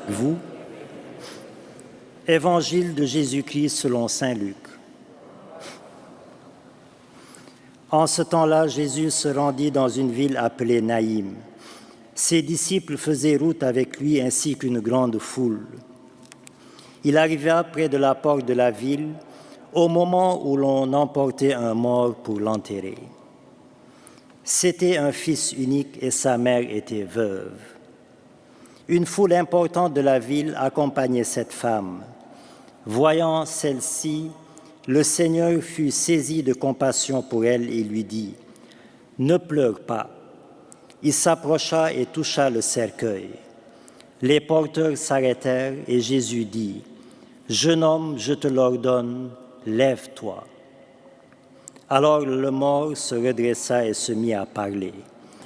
Vous, Évangile de Jésus-Christ selon saint Luc. En ce temps-là, Jésus se rendit dans une ville appelée Naïm. Ses disciples faisaient route avec lui ainsi qu'une grande foule. Il arriva près de la porte de la ville au moment où l'on emportait un mort pour l'enterrer. C'était un fils unique et sa mère était veuve. Une foule importante de la ville accompagnait cette femme. Voyant celle-ci, le Seigneur fut saisi de compassion pour elle et lui dit « Ne pleure pas ». Il s'approcha et toucha le cercueil. Les porteurs s'arrêtèrent et Jésus dit « Jeune homme, je te l'ordonne, lève-toi ». Alors le mort se redressa et se mit à parler,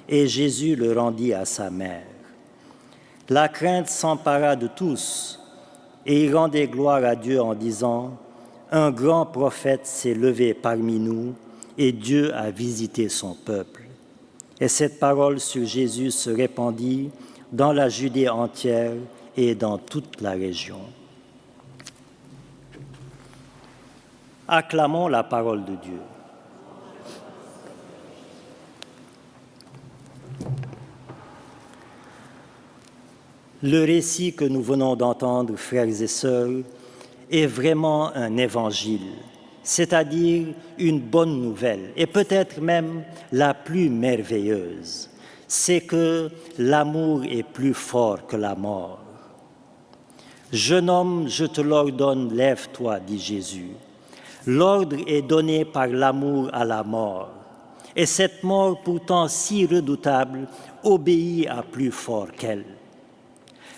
et Jésus le rendit à sa mère. La crainte s'empara de tous, et ils rendaient gloire à Dieu en disant « Un grand prophète s'est levé parmi nous, et Dieu a visité son peuple. » Et cette parole sur Jésus se répandit dans la Judée entière et dans toute la région. Acclamons la parole de Dieu. Le récit que nous venons d'entendre, frères et sœurs, est vraiment un évangile, c'est-à-dire une bonne nouvelle, et peut-être même la plus merveilleuse. C'est que l'amour est plus fort que la mort. « Jeune homme, je te l'ordonne, lève-toi », dit Jésus. L'ordre est donné par l'amour à la mort, et cette mort pourtant si redoutable obéit à plus fort qu'elle.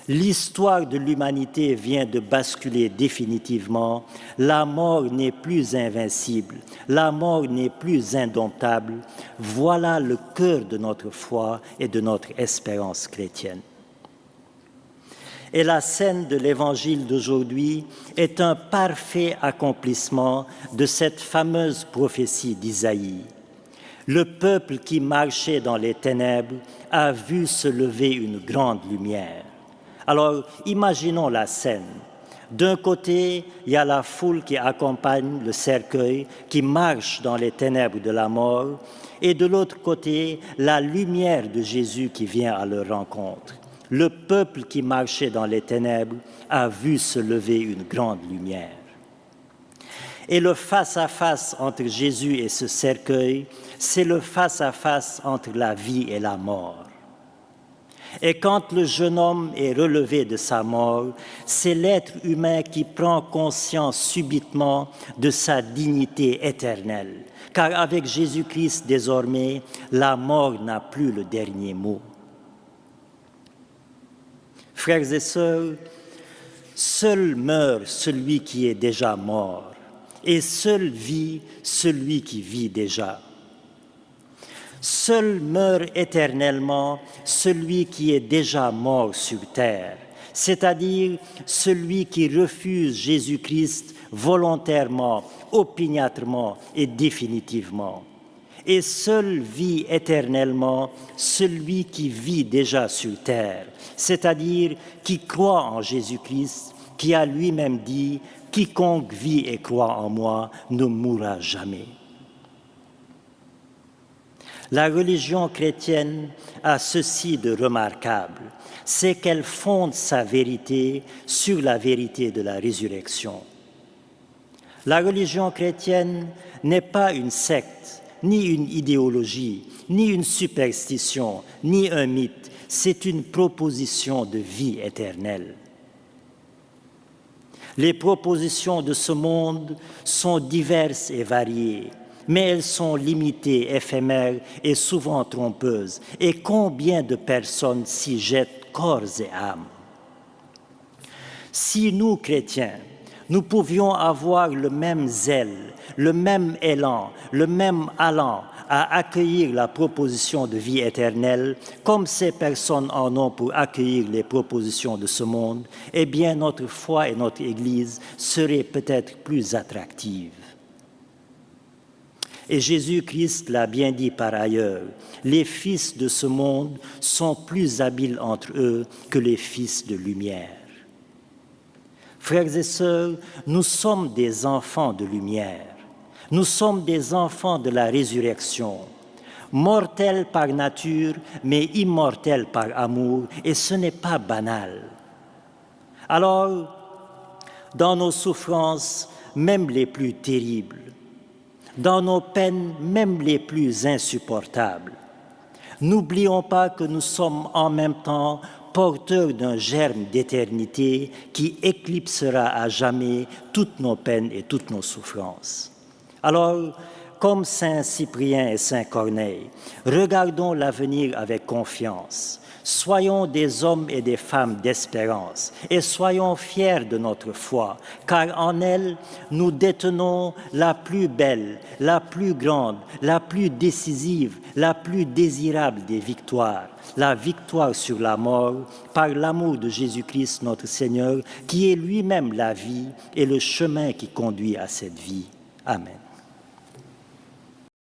L'histoire de l'humanité vient de basculer définitivement. La mort n'est plus invincible, la mort n'est plus indomptable. Voilà le cœur de notre foi et de notre espérance chrétienne. Et la scène de l'Évangile d'aujourd'hui est un parfait accomplissement de cette fameuse prophétie d'Isaïe. Le peuple qui marchait dans les ténèbres a vu se lever une grande lumière. Alors, imaginons la scène. D'un côté, il y a la foule qui accompagne le cercueil, qui marche dans les ténèbres de la mort, et de l'autre côté, la lumière de Jésus qui vient à leur rencontre. Le peuple qui marchait dans les ténèbres a vu se lever une grande lumière. Et le face-à-face entre Jésus et ce cercueil, c'est le face-à-face entre la vie et la mort. Et quand le jeune homme est relevé de sa mort, c'est l'être humain qui prend conscience subitement de sa dignité éternelle. Car avec Jésus-Christ, désormais, la mort n'a plus le dernier mot. Frères et sœurs, seul meurt celui qui est déjà mort, et seul vit celui qui vit déjà. Seul meurt éternellement celui qui est déjà mort sur terre, c'est-à-dire celui qui refuse Jésus-Christ volontairement, opiniâtrement et définitivement. Et seul vit éternellement celui qui vit déjà sur terre, c'est-à-dire qui croit en Jésus-Christ, qui a lui-même dit « Quiconque vit et croit en moi ne mourra jamais ». La religion chrétienne a ceci de remarquable, c'est qu'elle fonde sa vérité sur la vérité de la résurrection. La religion chrétienne n'est pas une secte, ni une idéologie, ni une superstition, ni un mythe, c'est une proposition de vie éternelle. Les propositions de ce monde sont diverses et variées, mais elles sont limitées, éphémères et souvent trompeuses. Et combien de personnes s'y jettent corps et âme? Si nous, chrétiens, nous pouvions avoir le même zèle, le même élan, le même allant à accueillir la proposition de vie éternelle, comme ces personnes en ont pour accueillir les propositions de ce monde, eh bien notre foi et notre Église seraient peut-être plus attractives. Et Jésus-Christ l'a bien dit par ailleurs, les fils de ce monde sont plus habiles entre eux que les fils de lumière. Frères et sœurs, nous sommes des enfants de lumière. Nous sommes des enfants de la résurrection, mortels par nature, mais immortels par amour, et ce n'est pas banal. Alors, dans nos souffrances, même les plus terribles, dans nos peines, même les plus insupportables, n'oublions pas que nous sommes en même temps porteurs d'un germe d'éternité qui éclipsera à jamais toutes nos peines et toutes nos souffrances. Alors, comme Saint Cyprien et Saint Corneille, regardons l'avenir avec confiance. Soyons des hommes et des femmes d'espérance et soyons fiers de notre foi, car en elle, nous détenons la plus belle, la plus grande, la plus décisive, la plus désirable des victoires, la victoire sur la mort par l'amour de Jésus-Christ notre Seigneur, qui est lui-même la vie et le chemin qui conduit à cette vie. Amen.